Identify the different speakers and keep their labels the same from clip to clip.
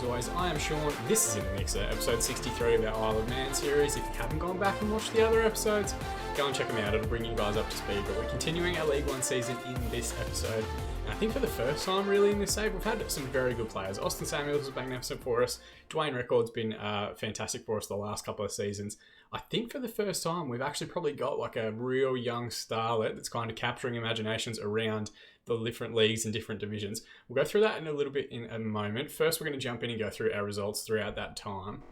Speaker 1: always, I am Sean. This is In the Mixer, episode 63 of our Isle of Man series. If you haven't gone back and watched the other episodes, go and check them out. It'll bring you guys up to speed. But we're continuing our League One season in this episode. And I think for the first time really in this save, we've had some very good players. Austin Samuels has been an episode for us. Dwayne Record's been fantastic for us the last couple of seasons. I think for the first time, we've actually probably got like a real young starlet that's kind of capturing imaginations around the different leagues and different divisions. We'll go through that in a little bit in a moment. First, we're going to jump in and go through our results throughout that time.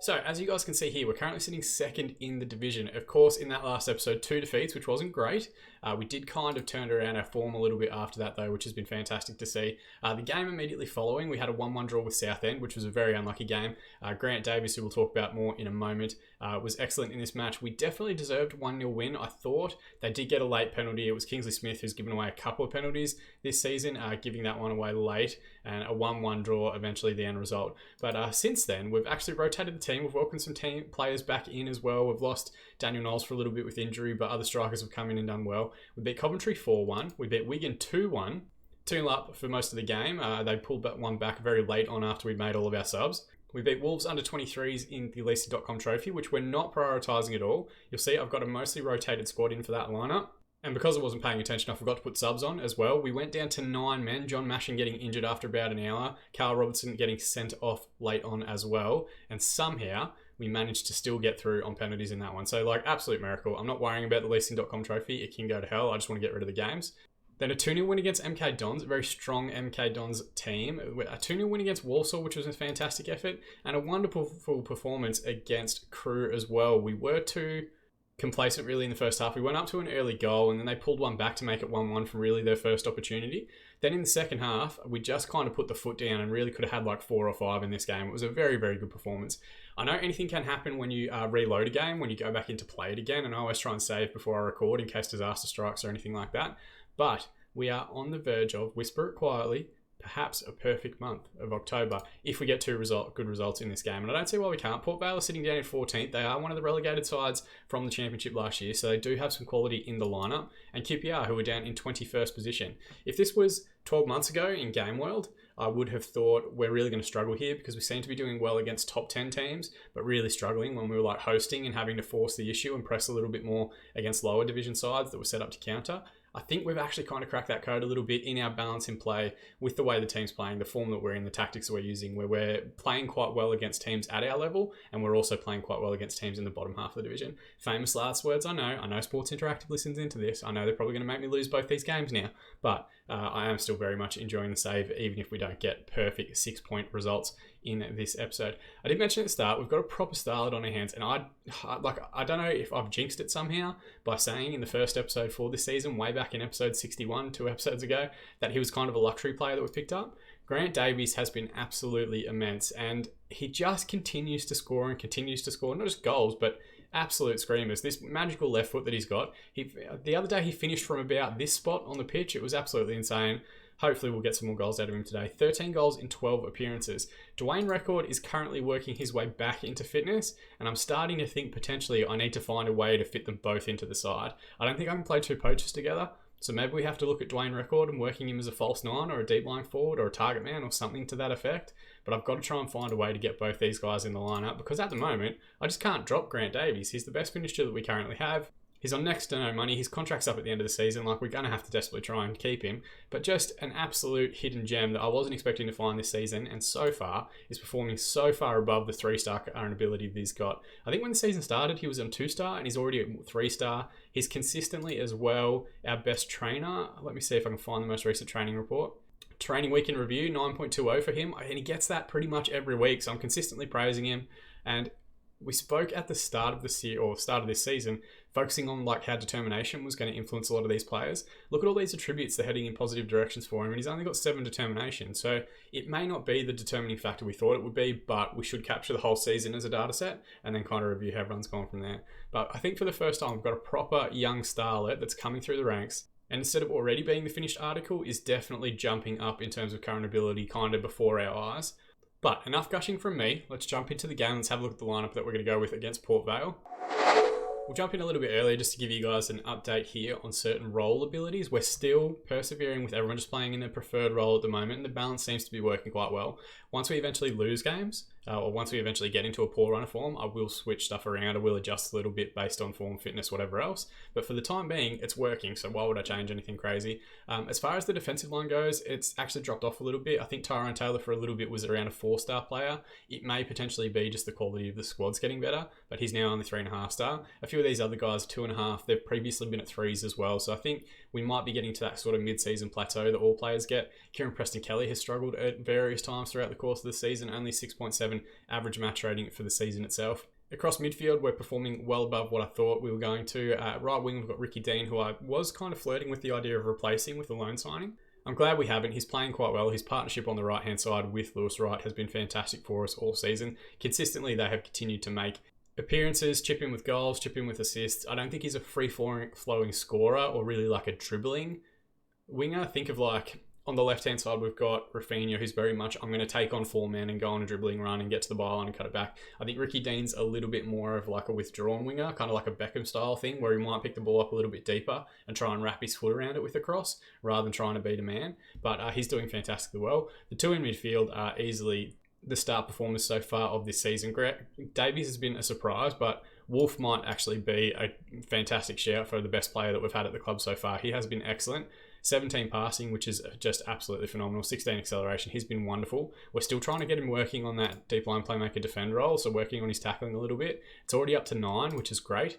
Speaker 1: So, as you guys can see here, we're currently sitting second in the division. Of course, in that last episode, 2 defeats, which wasn't great. We did kind of turn around our form a little bit after that, though, which has been fantastic to see. The game immediately following, we had a 1-1 draw with Southend, which was a very unlucky game. Grant Davies, who we'll talk about more in a moment, was excellent in this match. We definitely deserved a 1-0 win, I thought. They did get a late penalty. It was Kingsley Smith who's given away a couple of penalties this season, giving that one away late, and a 1-1 draw, eventually the end result. But since then, we've actually rotated the team. We've welcomed some team players back in as well. We've lost Daniel Knowles for a little bit with injury, but other strikers have come in and done well. We beat Coventry 4-1. We beat Wigan 2-1. 2-0 up for most of the game. They pulled that one back very late on after we'd made all of our subs. We beat Wolves under 23s in the Leicester.com trophy, which we're not prioritising at all. You'll see I've got a mostly rotated squad in for that lineup. And because I wasn't paying attention, I forgot to put subs on as well. We went down to 9 men. John Mashing getting injured after about an hour. Carl Robertson getting sent off late on as well. And somehow we managed to still get through on penalties in that one. So, like, absolute miracle. I'm not worrying about the Leasing.com trophy. It can go to hell. I just want to get rid of the games. Then a 2-0 win against MK Dons, a very strong MK Dons team. A 2-0 win against Walsall, which was a fantastic effort. And a wonderful performance against Crewe as well. We were too complacent really in the first half. We went up to an early goal and then they pulled one back to make it 1-1 from really their first opportunity. Then in the second half, we just kind of put the foot down and really could have had like 4 or 5 in this game. It was a very, very good performance. I know anything can happen when you reload a game, when you go back in to play it again, and I always try and save before I record in case disaster strikes or anything like that. But we are on the verge of, whisper it quietly, perhaps a perfect month of October if we get 2 good results in this game. And I don't see why we can't. Port Vale is sitting down in 14th. They are one of the relegated sides from the championship last year, so they do have some quality in the lineup. And QPR, who are down in 21st position. If this was 12 months ago in Game World, I would have thought we're really going to struggle here because we seem to be doing well against top 10 teams, but really struggling when we were like hosting and having to force the issue and press a little bit more against lower division sides that were set up to counter. I think we've actually kind of cracked that code a little bit in our balance in play with the way the team's playing, the form that we're in, the tactics that we're using, where we're playing quite well against teams at our level, and we're also playing quite well against teams in the bottom half of the division. Famous last words, I know Sports Interactive listens into this. I know they're probably going to make me lose both these games now, but I am still very much enjoying the save, even if we don't get perfect 6-point results in this episode. I did mention at the start, we've got a proper starlet on our hands, and I don't know if I've jinxed it somehow by saying in the first episode for this season, way back in episode 61, 2 episodes ago, that he was kind of a luxury player that we picked up. Grant Davies has been absolutely immense, and he just continues to score and continues to score, not just goals, but absolute screamers. This magical left foot that he's got, the other day he finished from about this spot on the pitch. It was absolutely insane. Hopefully we'll get some more goals out of him today. 13 goals in 12 appearances. Dwayne Record is currently working his way back into fitness, and I'm starting to think potentially I need to find a way to fit them both into the side. I don't think I can play 2 poachers together, so maybe we have to look at Dwayne Record and working him as a false 9 or a deep line forward or a target man or something to that effect. But I've got to try and find a way to get both these guys in the lineup because at the moment, I just can't drop Grant Davies. He's the best finisher that we currently have. He's on next to no money. His contract's up at the end of the season. Like, we're going to have to desperately try and keep him. But just an absolute hidden gem that I wasn't expecting to find this season. And so far, is performing so far above the 3-star current ability that he's got. I think when the season started, he was on 2-star and he's already at 3-star. He's consistently as well our best trainer. Let me see if I can find the most recent training report. Training week in review, 9.20 for him. And he gets that pretty much every week. So I'm consistently praising him. And we spoke at the start of this year, or start of this season, focusing on like how determination was going to influence a lot of these players. Look at all these attributes that are heading in positive directions for him, and he's only got 7 determination. So it may not be the determining factor we thought it would be, but we should capture the whole season as a data set and then kind of review how everyone's gone from there. But I think for the first time, we've got a proper young starlet that's coming through the ranks. And instead of already being the finished article, is definitely jumping up in terms of current ability kind of before our eyes. But enough gushing from me. Let's jump into the game. Let's have a look at the lineup that we're going to go with against Port Vale. We'll jump in a little bit earlier just to give you guys an update here on certain role abilities. We're still persevering with everyone just playing in their preferred role at the moment, and the balance seems to be working quite well. Once we eventually lose games, or once we eventually get into a poor run of form, I will switch stuff around. I will adjust a little bit based on form, fitness, whatever else. But for the time being, it's working, so why would I change anything crazy? As far as the defensive line goes, it's actually dropped off a little bit. I think Tyrone Taylor for a little bit was around a 4-star player. It may potentially be just the quality of the squad's getting better, but he's now only 3.5 star. A few of these other guys are 2.5. They've previously been at 3s as well, so I think we might be getting to that sort of mid-season plateau that all players get. Kieran Preston Kelly has struggled at various times throughout the course of the season, only 6.7 average match rating for the season itself. Across midfield, we're performing well above what I thought we were going to. Right wing, we've got Ricky Dean, who I was kind of flirting with the idea of replacing with a loan signing. I'm glad we haven't. He's playing quite well. His partnership on the right-hand side with Lewis Wright has been fantastic for us all season. Consistently, they have continued to make appearances, chip in with goals, chip in with assists. I don't think he's a free-flowing scorer or really like a dribbling winger. Think of like, on the left-hand side, we've got Rafinha, who's very much, I'm going to take on 4 men and go on a dribbling run and get to the byline and cut it back. I think Ricky Dean's a little bit more of like a withdrawn winger, kind of like a Beckham-style thing, where he might pick the ball up a little bit deeper and try and wrap his foot around it with a cross, rather than trying to beat a man. But he's doing fantastically well. The two in midfield are easily the star performers so far of this season. Davies has been a surprise, but Wolf might actually be a fantastic shout for the best player that we've had at the club so far. He has been excellent. 17 passing, which is just absolutely phenomenal. 16 acceleration. He's been wonderful. We're still trying to get him working on that deep line playmaker defender role, so working on his tackling a little bit. It's already up to 9, which is great.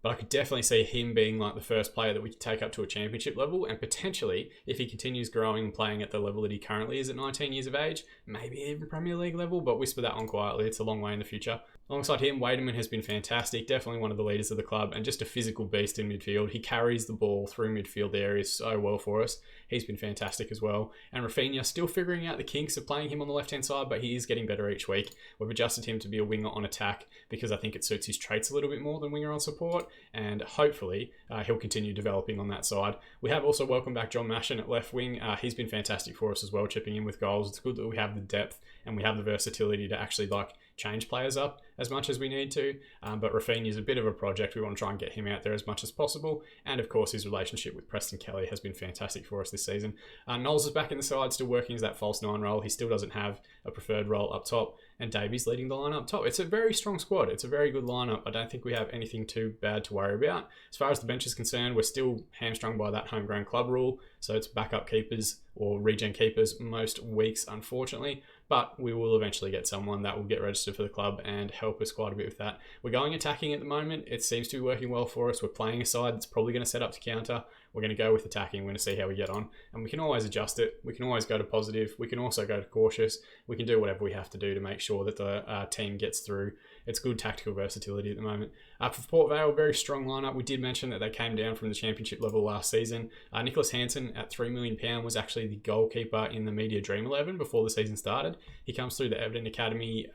Speaker 1: But I could definitely see him being like the first player that we could take up to a championship level, and potentially, if he continues growing and playing at the level that he currently is at 19 years of age, maybe even Premier League level, but whisper that on quietly. It's a long way in the future. Alongside him, Wademan has been fantastic, definitely one of the leaders of the club, and just a physical beast in midfield. He carries the ball through midfield areas so well for us. He's been fantastic as well. And Rafinha, still figuring out the kinks of playing him on the left-hand side, but he is getting better each week. We've adjusted him to be a winger on attack because I think it suits his traits a little bit more than winger on support, and hopefully he'll continue developing on that side. We have also welcomed back John Mashin at left wing. He's been fantastic for us as well, chipping in with goals. It's good that we have the depth and we have the versatility to actually change players up as much as we need to, but Rafinha is a bit of a project. We want to try and get him out there as much as possible, and of course his relationship with Preston Kelly has been fantastic for us this season. Knowles is back in the side, still working as that false 9 role. He still doesn't have a preferred role up top, and Davies leading the line up top. It's a very strong squad. It's a very good lineup. I don't think we have anything too bad to worry about. As far as the bench is concerned, we're still hamstrung by that homegrown club rule, so it's backup keepers or regen keepers most weeks, unfortunately, but we will eventually get someone that will get registered for the club and help us quite a bit with that. We're going attacking at the moment. It seems to be working well for us. We're playing a side that's probably going to set up to counter. We're going to go with attacking. We're going to see how we get on, and we can always adjust it. We can always go to positive. We can also go to cautious. We can do whatever we have to do to make sure that the team gets through. It's good tactical versatility at the moment. For Port Vale, very strong lineup. We did mention that they came down from the championship level last season. Nicholas Hansen at £3 million was actually the goalkeeper in the Media Dream 11 before the season started. He comes through the Everton Academy,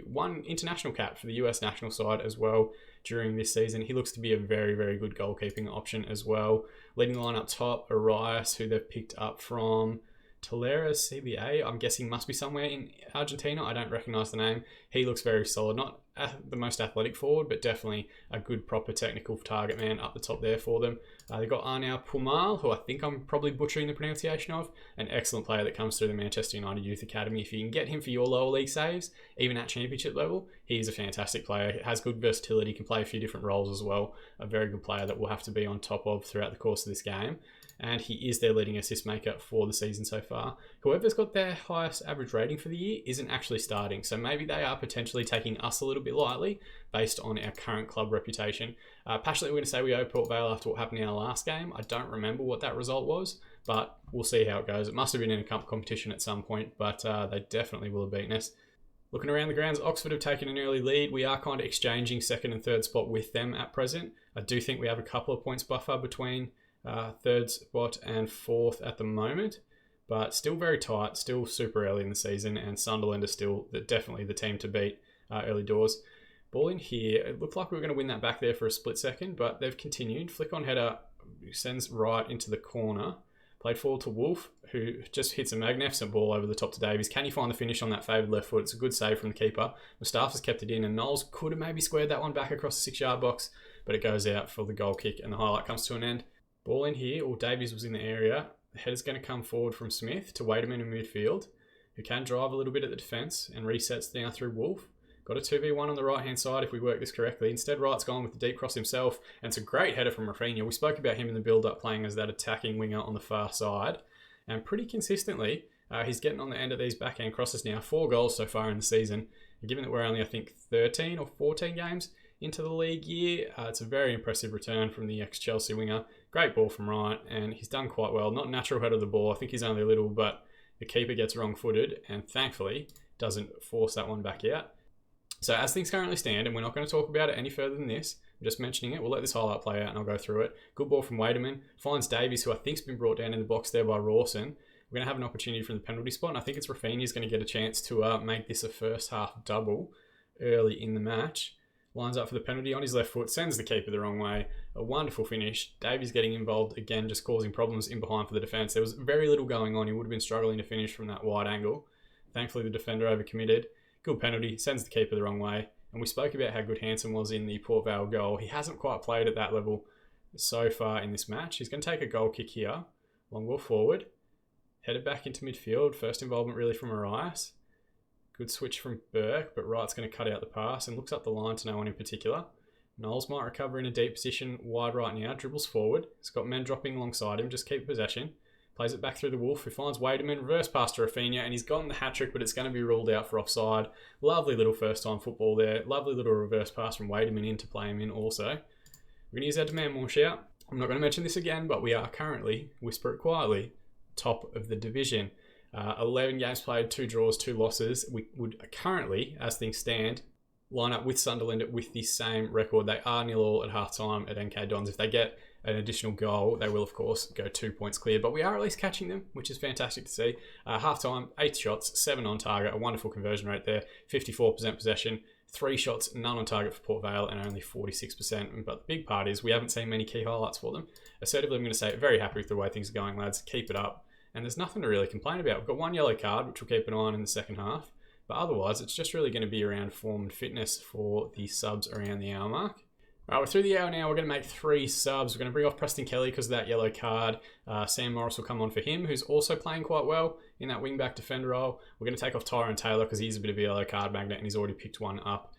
Speaker 1: won international cap for the US national side as well during this season. He looks to be a very, very good goalkeeping option as well. Leading the line up top, Arias, who they've picked up from Talleres CBA, I'm guessing must be somewhere in Argentina. I don't recognise the name. He looks very solid. Not the most athletic forward, but definitely a good proper technical target man up the top there for them. They've got Arnau Pumal, who I think I'm probably butchering the pronunciation of, an excellent player that comes through the Manchester United Youth Academy. If you can get him for your lower league saves, even at championship level, he is a fantastic player. Has good versatility, can play a few different roles as well. A very good player that we'll have to be on top of throughout the course of this game. And he is their leading assist maker for the season so far. Whoever's got their highest average rating for the year isn't actually starting, so maybe they are potentially taking us a little bit lightly based on our current club reputation. Passionately, we're going to say we owe Port Vale after what happened in our last game. I don't remember what that result was, but we'll see how it goes. It must have been in a cup competition at some point, but they definitely will have beaten us. Looking around the grounds, Oxford have taken an early lead. We are kind of exchanging second and third spot with them at present. I do think we have a couple of points buffer between third spot and fourth at the moment, but still very tight, still super early in the season, and Sunderland are still definitely the team to beat early doors. Ball in here, it looked like we were going to win that back there for a split second, but they've continued. Flick on header sends right into the corner. Played forward to Wolf, who just hits a magnificent ball over the top to Davies. Can he find the finish on that favoured left foot? It's a good save from the keeper. Mustafa's kept it in, and Knowles could have maybe squared that one back across the 6-yard box, but it goes out for the goal kick and the highlight comes to an end. Ball in here, Davies was in the area. The header's going to come forward from Smith to Wademan in midfield, who can drive a little bit at the defence and resets now through Wolf. Got a 2v1 on the right-hand side if we work this correctly. Instead, Wright's gone with the deep cross himself, and it's a great header from Rafinha. We spoke about him in the build-up playing as that attacking winger on the far side, and pretty consistently, he's getting on the end of these backhand crosses now. 4 goals so far in the season, and given that we're only, I think, 13 or 14 games into the league year, it's a very impressive return from the ex-Chelsea winger. Great ball from Wright, and he's done quite well. Not natural head of the ball. I think he's only a little, but the keeper gets wrong-footed, and thankfully doesn't force that one back out. So as things currently stand, and we're not going to talk about it any further than this, I'm just mentioning it, we'll let this highlight play out and I'll go through it. Good ball from Wademan, finds Davies, who I think's been brought down in the box there by Rawson. We're going to have an opportunity from the penalty spot, and I think it's Rafinha's going to get a chance to make this a first half double early in the match. Lines up for the penalty on his left foot, sends the keeper the wrong way. A wonderful finish. Davies getting involved again, just causing problems in behind for the defence. There was very little going on. He would have been struggling to finish from that wide angle. Thankfully, the defender overcommitted. Good penalty, sends the keeper the wrong way. And we spoke about how good Hansen was in the Port Vale goal. He hasn't quite played at that level so far in this match. He's going to take a goal kick here. Long ball forward. Headed back into midfield. First involvement really from Arias. Good switch from Burke, but Wright's going to cut out the pass and looks up the line to no one in particular. Knowles might recover in a deep position wide right now. Dribbles forward. He's got men dropping alongside him. Just keep possession. Plays it back through the Wolf, who finds Wademan, reverse pass to Rafinha, and he's gotten the hat-trick, but it's going to be ruled out for offside. Lovely little first-time football there. Lovely little reverse pass from Wademan in to play him in also. We're going to use our demand more shout. I'm not going to mention this again, but we are currently, whisper it quietly, top of the division. 11 games played, 2 draws, 2 losses. We would currently, as things stand, line up with Sunderland with the same record. They are 0-0 at half-time at NK Dons. If they get an additional goal, they will, of course, go 2 points clear. But we are at least catching them, which is fantastic to see. Half-time, 8 shots, 7 on target, a wonderful conversion rate there, 54% possession, 3 shots, none on target for Port Vale, and only 46%. But the big part is we haven't seen many key highlights for them. Assertively, I'm going to say, very happy with the way things are going, lads. Keep it up. And there's nothing to really complain about. We've got 1 yellow card, which we'll keep an eye on in the second half. But otherwise, it's just really going to be around form and fitness for the subs around the hour mark. Right, we're through the hour now. We're going to make 3 subs. We're going to bring off Preston Kelly because of that yellow card. Sam Morris will come on for him, who's also playing quite well in that wing-back defender role. We're going to take off Tyrone Taylor because he's a bit of a yellow card magnet and he's already picked one up.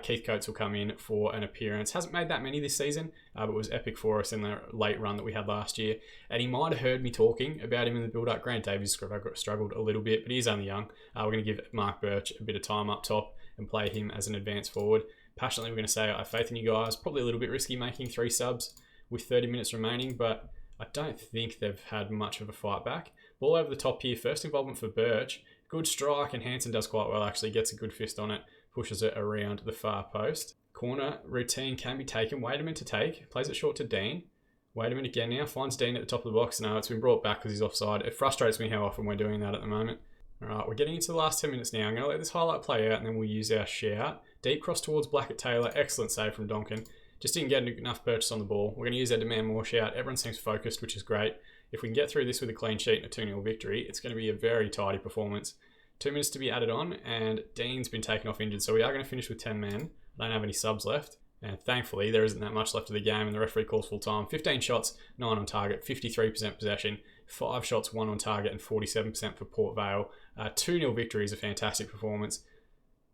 Speaker 1: Keith Coates will come in for an appearance. Hasn't made that many this season, but was epic for us in the late run that we had last year. And he might have heard me talking about him in the build-up. Grant Davies struggled a little bit, but he's only young. We're going to give Mark Birch a bit of time up top and play him as an advanced forward. Passionately, we're going to say I have faith in you guys. Probably a little bit risky making 3 subs with 30 minutes remaining, but I don't think they've had much of a fight back. Ball over the top here. First involvement for Birch. Good strike, and Hansen does quite well, actually. Gets a good fist on it. Pushes it around the far post. Corner routine can be taken. Wademan to take. Plays it short to Dean. Wademan again now. Finds Dean at the top of the box. No, it's been brought back because he's offside. It frustrates me how often we're doing that at the moment. Alright, we're getting into the last 10 minutes now. I'm going to let this highlight play out and then we'll use our shout. Deep cross towards Blackett Taylor. Excellent save from Donkin. Just didn't get enough purchase on the ball. We're going to use our demand more shout. Everyone seems focused, which is great. If we can get through this with a clean sheet and a 2-0 victory, it's going to be a very tidy performance. 2 minutes to be added on, and Dean's been taken off injured, so we are going to finish with 10 men. I don't have any subs left, and thankfully there isn't that much left of the game, and the referee calls full time. 15 shots, 9 on target, 53% possession, 5 shots, 1 on target, and 47% for Port Vale. 2-0 victory is a fantastic performance,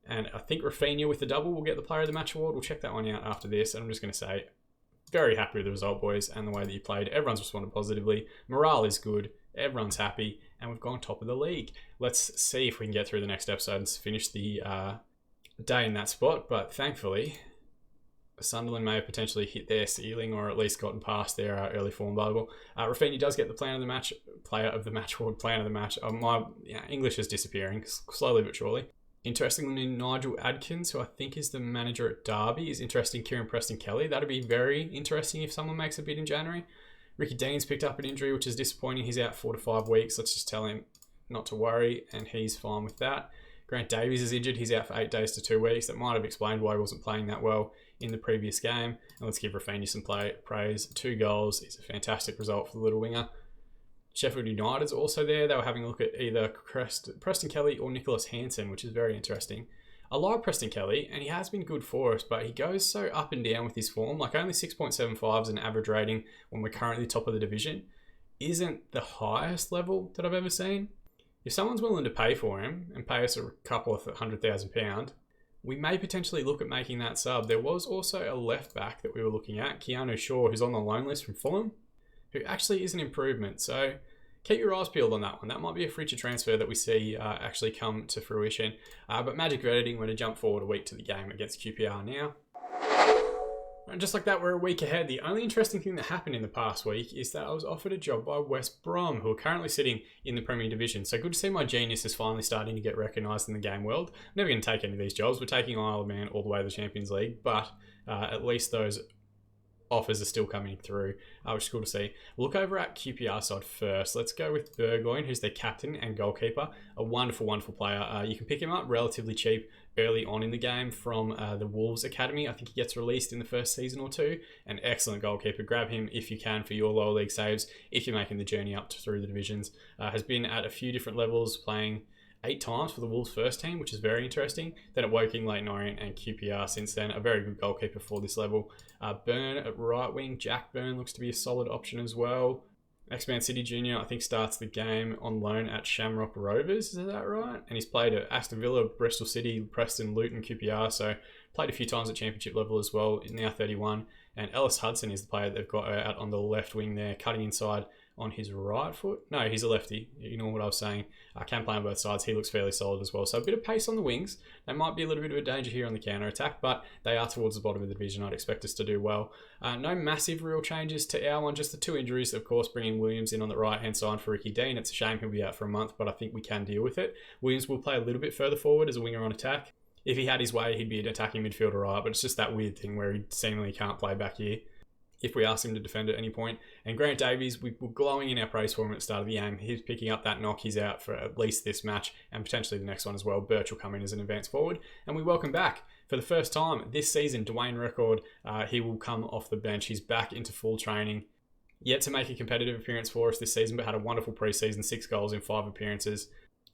Speaker 1: and I think Rafinha with the double will get the Player of the Match award. We'll check that one out after this, and I'm just going to say, very happy with the result, boys, and the way that you played. Everyone's responded positively. Morale is good. Everyone's happy, and we've gone top of the league. Let's see if we can get through the next episode and finish the day in that spot. But thankfully, Sunderland may have potentially hit their ceiling or at least gotten past their early form bubble. Rafinha does get the Player of the Match award. Player of the Match. My English is disappearing slowly but surely. Interestingly, Nigel Adkins, who I think is the manager at Derby, is interested in Kieran Preston Kelly. That'd be very interesting if someone makes a bid in January. Ricky Dean's picked up an injury, which is disappointing. He's out 4 to 5 weeks. Let's just tell him not to worry, and he's fine with that. Grant Davies is injured. He's out for 8 days to 2 weeks. That might have explained why he wasn't playing that well in the previous game. And let's give Rafinha some praise. 2 goals is a fantastic result for the little winger. Sheffield United's also there. They were having a look at either Preston Kelly or Nicholas Hansen, which is very interesting. I like Preston Kelly, and he has been good for us, but he goes so up and down with his form. Like only 6.75 is an average rating when we're currently top of the division. Isn't the highest level that I've ever seen. If someone's willing to pay for him and pay us a couple of £100,000, we may potentially look at making that sub. There was also a left back that we were looking at, Keanu Shaw, who's on the loan list from Fulham, who actually is an improvement. So keep your eyes peeled on that one. That might be a future transfer that we see actually come to fruition. But magic editing, we're going to jump forward a week to the game against QPR now. And just like that, we're a week ahead. The only interesting thing that happened in the past week is that I was offered a job by West Brom, who are currently sitting in the Premier Division. So good to see my genius is finally starting to get recognised in the game world. I'm never going to take any of these jobs. We're taking Isle of Man all the way to the Champions League, but at least those offers are still coming through, which is cool to see. We'll look over at QPR side first. Let's go with Burgoyne, who's their captain and goalkeeper. A wonderful, wonderful player. You can pick him up relatively cheap early on in the game from the Wolves Academy. I think he gets released in the first season or two. An excellent goalkeeper. Grab him if you can for your lower league saves, if you're making the journey up through the divisions. Has been at a few different levels, playing 8 times for the Wolves first team, which is very interesting. Then at Woking, Leyton Orient and QPR since then. A very good goalkeeper for this level. Byrne at right wing. Jack Byrne looks to be a solid option as well. Ex-Man City Junior, I think, starts the game on loan at Shamrock Rovers. Is that right? And he's played at Aston Villa, Bristol City, Preston, Luton, QPR. So played a few times at championship level as well. Now 31. And Ellis Hudson is the player they've got out on the left wing there, cutting inside on his right foot. No, he's a lefty. Ignore what I was saying. I can play on both sides. He looks fairly solid as well. So a bit of pace on the wings. They might be a little bit of a danger here on the counter attack, but they are towards the bottom of the division. I'd expect us to do well. No massive real changes to our one. Just the 2 injuries, of course, bringing Williams in on the right-hand side for Ricky Dean. It's a shame he'll be out for a month, but I think we can deal with it. Williams will play a little bit further forward as a winger on attack. If he had his way, he'd be an attacking midfielder, right? But it's just that weird thing where he seemingly can't play back here if we ask him to defend at any point. And Grant Davies, we were glowing in our praise for him at the start of the game. He's picking up that knock. He's out for at least this match and potentially the next one as well. Birch will come in as an advance forward. And we welcome back, for the first time this season, Dwayne Record. He will come off the bench. He's back into full training. Yet to make a competitive appearance for us this season, but had a wonderful preseason, 6 goals in 5 appearances.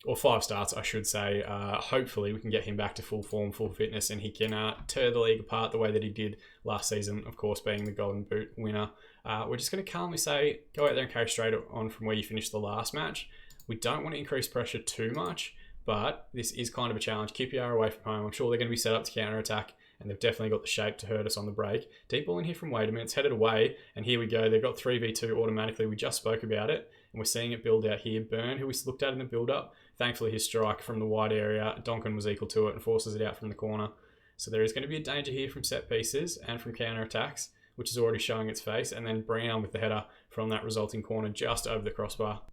Speaker 1: Or 5 starts, I should say. Hopefully we can get him back to full form, full fitness, and he can tear the league apart the way that he did last season, of course, being the Golden Boot winner. We're just going to calmly say, go out there and carry straight on from where you finished the last match. We don't want to increase pressure too much, but this is kind of a challenge. QPR away from home. I'm sure they're going to be set up to counter-attack, and they've definitely got the shape to hurt us on the break. Deep ball in here from Wademan. It's headed away, and here we go. They've got 3v2 automatically. We just spoke about it, and we're seeing it build out here. Byrne, who we looked at in the build-up, thankfully his strike from the wide area, Donkin was equal to it and forces it out from the corner. So there is going to be a danger here from set pieces and from counter-attacks, which is already showing its face, and then Brown with the header from that resulting corner just over the crossbar.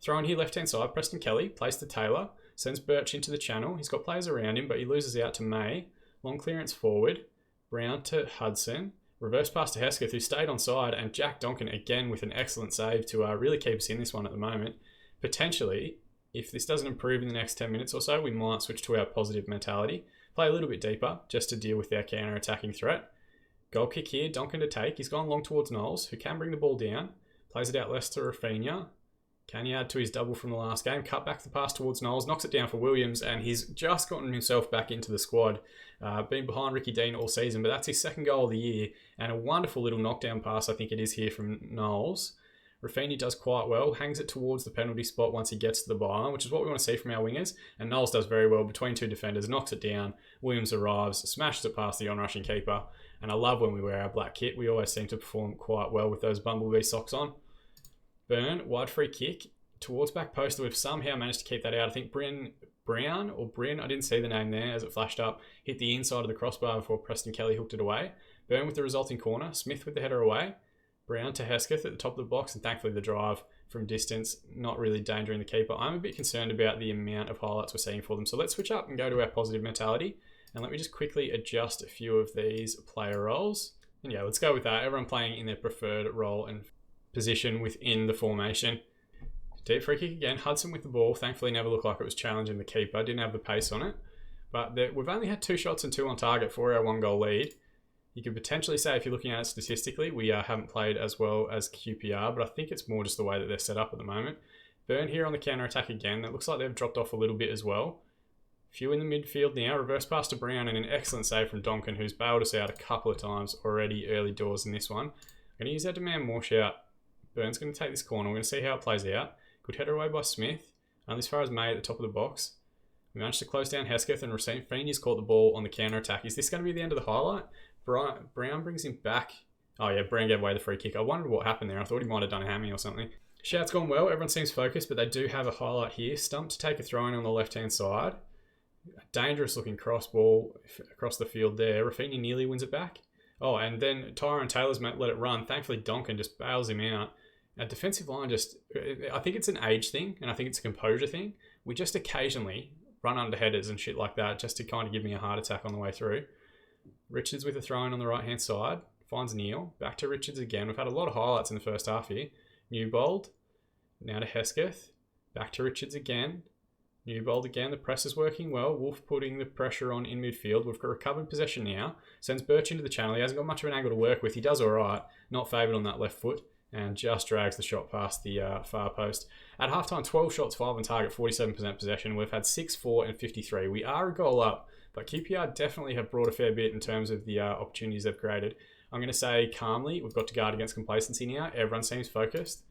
Speaker 1: Throw in here left-hand side, Preston Kelly, plays to Taylor, sends Birch into the channel. He's got players around him, but he loses out to May. Long clearance forward, Brown to Hudson, reverse pass to Hesketh, who stayed on side, and Jack Donkin again with an excellent save to really keep us in this one at the moment. Potentially, if this doesn't improve in the next 10 minutes or so, we might switch to our positive mentality, play a little bit deeper just to deal with our counter-attacking threat. Goal kick here, Donkin to take. He's gone long towards Knowles, who can bring the ball down, plays it out less to Rafinha. Can he add to his double from the last game? Cut back the pass towards Knowles, knocks it down for Williams, and he's just gotten himself back into the squad. Been behind Ricky Dean all season, but that's his 2nd goal of the year, and a wonderful little knockdown pass, I think it is here from Knowles. Rafinha does quite well, hangs it towards the penalty spot once he gets to the byline, which is what we want to see from our wingers, and Knowles does very well between 2 defenders, knocks it down, Williams arrives, smashes it past the on-rushing keeper, and I love when we wear our black kit. We always seem to perform quite well with those Bumblebee socks on. Byrne, wide free kick towards back post. We've somehow managed to keep that out. I think Bryn, I didn't see the name there as it flashed up, hit the inside of the crossbar before Preston Kelly hooked it away. Byrne with the resulting corner, Smith with the header away, Brown to Hesketh at the top of the box, and thankfully the drive from distance, not really endangering the keeper. I'm a bit concerned about the amount of highlights we're seeing for them. So let's switch up and go to our positive mentality. And let me just quickly adjust a few of these player roles. And yeah, let's go with that. Everyone playing in their preferred role and position within the formation. Deep free kick again. Hudson with the ball. Thankfully never looked like it was challenging the keeper. Didn't have the pace on it. But we've only had 2 shots and 2 on target for our 1-goal lead. You could potentially say, if you're looking at it statistically, we haven't played as well as QPR, but I think it's more just the way that they're set up at the moment. Byrne here on the counter-attack again. It looks like they've dropped off a little bit as well. Few in the midfield now. Reverse pass to Brown and an excellent save from Donkin, who's bailed us out a couple of times already early doors in this one. I'm going to use that demand more shout. Burns going to take this corner. We're going to see how it plays out. Good header away by Smith. Only as far as May at the top of the box. We managed to close down Hesketh and Rafinha's caught the ball on the counter-attack. Is this going to be the end of the highlight? Brown brings him back. Oh yeah, Brown gave away the free kick. I wondered what happened there. I thought he might have done a hammy or something. Shout's gone well. Everyone seems focused, but they do have a highlight here. Stump to take a throw-in on the left-hand side. A dangerous looking cross ball across the field there. Rafinha nearly wins it back. Oh, and then Tyrone Taylor's let it run. Thankfully, Donkin just bails him out. Our defensive line I think it's an age thing, and I think it's a composure thing. We just occasionally run under headers and shit like that just to kind of give me a heart attack on the way through. Richards with a throw-in on the right-hand side. Finds Neil. Back to Richards again. We've had a lot of highlights in the first half here. Newbold. Now to Hesketh. Back to Richards again. Newbold again. The press is working well. Wolf putting the pressure on in midfield. We've got recovered possession now. Sends Birch into the channel. He hasn't got much of an angle to work with. He does all right. Not favoured on that left foot. And just drags the shot past the far post. At halftime, 12 shots, 5 on target, 47% possession. We've had 6, 4, and 53. We are a goal up, but QPR definitely have brought a fair bit in terms of the opportunities they've created. I'm going to say calmly, we've got to guard against complacency now. Everyone seems focused.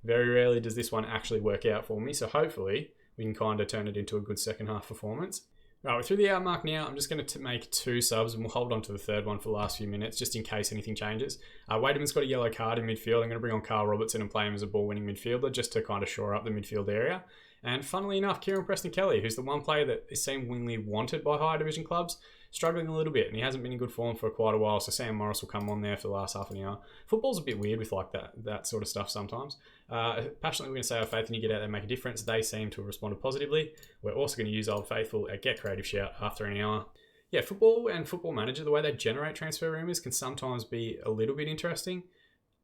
Speaker 1: Very rarely does this one actually work out for me, so hopefully we can kind of turn it into a good second half performance. Right, we're through the hour mark now. I'm just going to make 2 subs and we'll hold on to the third one for the last few minutes just in case anything changes. Wademan's got a yellow card in midfield. I'm going to bring on Carl Robertson and play him as a ball-winning midfielder just to kind of shore up the midfield area. And funnily enough, Kieran Preston Kelly, who's the one player that is seemingly wanted by higher division clubs, struggling a little bit, and he hasn't been in good form for quite a while, so Sam Morris will come on there for the last half an hour. Football's a bit weird with like that sort of stuff sometimes. Passionately, we're going to say our faith in you get out there and make a difference. They seem to have responded positively. We're also going to use Old Faithful at Get Creative Shout after an hour. Yeah, football and Football Manager, the way they generate transfer rumours can sometimes be a little bit interesting.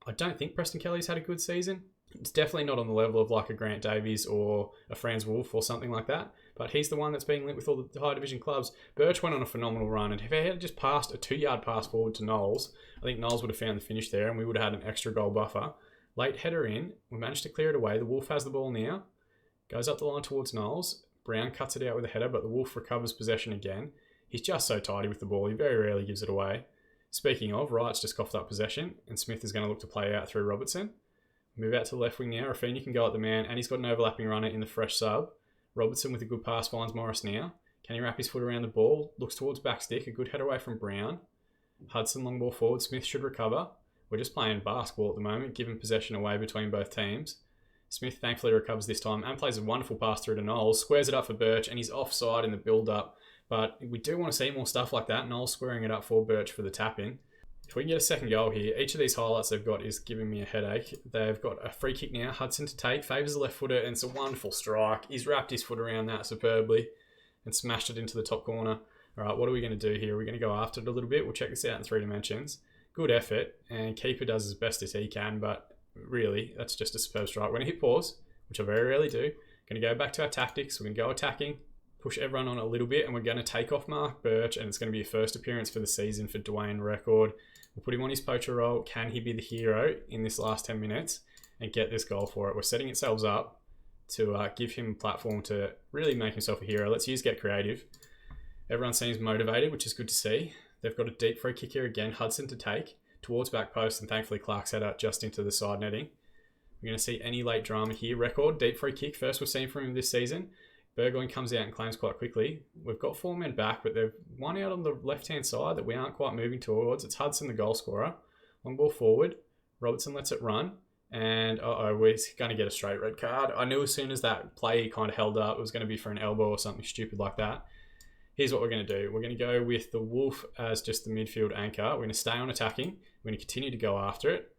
Speaker 1: I don't think Preston Kelly's had a good season. It's definitely not on the level of like a Grant Davies or a Franz Wolf or something like that. But he's the one that's being linked with all the high division clubs. Birch went on a phenomenal run, and if he had just passed a 2-yard pass forward to Knowles, I think Knowles would have found the finish there and we would have had an extra goal buffer. Late header in, we managed to clear it away. The Wolf has the ball now. Goes up the line towards Knowles. Brown cuts it out with a header, but the Wolf recovers possession again. He's just so tidy with the ball, he very rarely gives it away. Speaking of, Wright's just coughed up possession, and Smith is going to look to play out through Robertson. Move out to the left wing now. Rafinha can go at the man, and he's got an overlapping runner in the fresh sub. Robertson with a good pass finds Morris now. Can he wrap his foot around the ball? Looks towards back stick. A good header away from Brown. Hudson long ball forward. Smith should recover. We're just playing basketball at the moment, giving possession away between both teams. Smith thankfully recovers this time and plays a wonderful pass through to Knowles. Squares it up for Birch, and he's offside in the build-up. But we do want to see more stuff like that. Knowles squaring it up for Birch for the tap-in. If we can get a second goal here, each of these highlights they've got is giving me a headache. They've got a free kick now, Hudson to take, favours the left footer, and it's a wonderful strike. He's wrapped his foot around that superbly and smashed it into the top corner. All right, what are we going to do here? We're going to go after it a little bit. We'll check this out in 3 dimensions. Good effort, and keeper does as best as he can, but really, that's just a superb strike. We're going to hit pause, which I very rarely do. Going to go back to our tactics. We're going to go attacking, push everyone on a little bit, and we're going to take off Mark Birch, and it's going to be a first appearance for the season for Dwayne Record. We'll put him on his poacher role. Can he be the hero in this last 10 minutes and get this goal for it? We're setting ourselves up to give him a platform to really make himself a hero. Let's use Get Creative. Everyone seems motivated, which is good to see. They've got a deep free kick here again. Hudson to take towards back post, and thankfully Clark's header just into the side netting. We're going to see any late drama here. Record, deep free kick. First we've seen from him this season. Burgoyne comes out and claims quite quickly. We've got 4 men back, but they've one out on the left-hand side that we aren't quite moving towards. It's Hudson, the goal scorer. Long ball forward. Robertson lets it run. And, we're going to get a straight red card. I knew as soon as that play kind of held up, it was going to be for an elbow or something stupid like that. Here's what we're going to do. We're going to go with the Wolf as just the midfield anchor. We're going to stay on attacking. We're going to continue to go after it.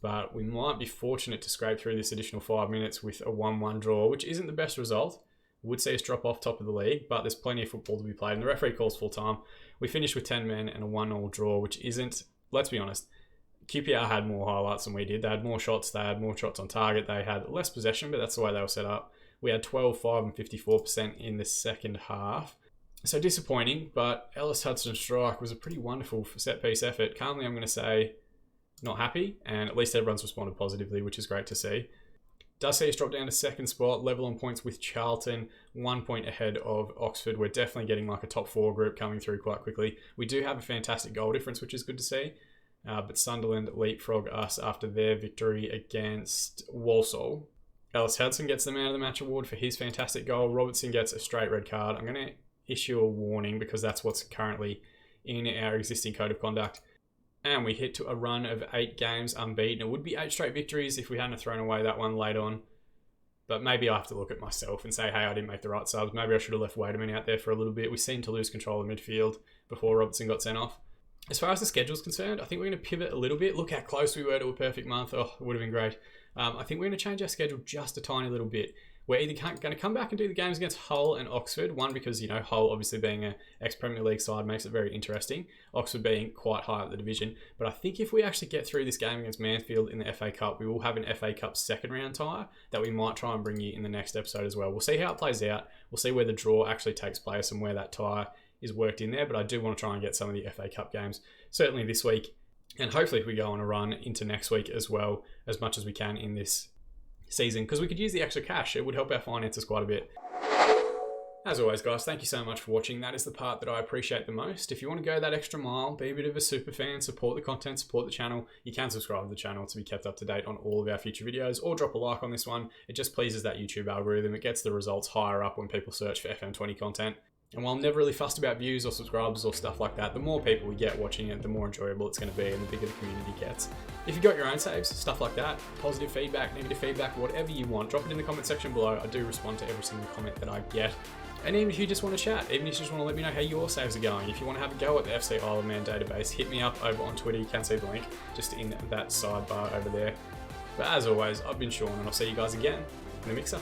Speaker 1: But we might be fortunate to scrape through this additional 5 minutes with a 1-1 draw, which isn't the best result. Would see us drop off top of the league, but there's plenty of football to be played, and the referee calls full time. We finished with 10 men and a 1-1 draw, which isn't, let's be honest, QPR had more highlights than we did. They had more shots, on target, they had less possession, but that's the way they were set up. We had 12, 5 and 54% in the second half. So disappointing, but Ellis Hudson's strike was a pretty wonderful set piece effort. Calmly, I'm going to say not happy, and at least everyone's responded positively, which is great to see. Does see us drop down to second spot, level on points with Charlton, 1 point ahead of Oxford. We're definitely getting like a top 4 group coming through quite quickly. We do have a fantastic goal difference, which is good to see. But Sunderland leapfrog us after their victory against Walsall. Ellis Hudson gets the Man of the Match award for his fantastic goal. Robertson gets a straight red card. I'm going to issue a warning because that's what's currently in our existing code of conduct. And we hit to a run of 8 games unbeaten. It would be 8 straight victories if we hadn't thrown away that one late on. But maybe I have to look at myself and say, hey, I didn't make the right subs. Maybe I should have left Wademan out there for a little bit. We seemed to lose control of midfield before Robertson got sent off. As far as the schedule's concerned, I think we're going to pivot a little bit. Look how close we were to a perfect month. Oh, it would have been great. I think we're going to change our schedule just a tiny little bit. We're either going to come back and do the games against Hull and Oxford. One, because, you know, Hull obviously being an ex-Premier League side makes it very interesting. Oxford being quite high up the division. But I think if we actually get through this game against Mansfield in the FA Cup, we will have an FA Cup second round tie that we might try and bring you in the next episode as well. We'll see how it plays out. We'll see where the draw actually takes place and where that tie is worked in there. But I do want to try and get some of the FA Cup games, certainly this week. And hopefully if we go on a run into next week as well, as much as we can in this season, because we could use the extra cash. It would help our finances quite a bit. As always, guys, thank you so much for watching. That is the part that I appreciate the most. If you want to go that extra mile, be a bit of a super fan, support the content, support the channel, you can subscribe to the channel to be kept up to date on all of our future videos, or drop a like on this one. It just pleases that YouTube algorithm. It gets the results higher up when people search for FM20 content. And while I'm never really fussed about views or subscribers or stuff like that, the more people we get watching it, the more enjoyable it's going to be and the bigger the community gets. If you've got your own saves, stuff like that, positive feedback, negative feedback, whatever you want, drop it in the comment section below. I do respond to every single comment that I get. And even if you just want to chat, even if you just want to let me know how your saves are going, if you want to have a go at the FC Isle of Man database, hit me up over on Twitter. You can see the link just in that sidebar over there. But as always, I've been Sean and I'll see you guys again in the mixer.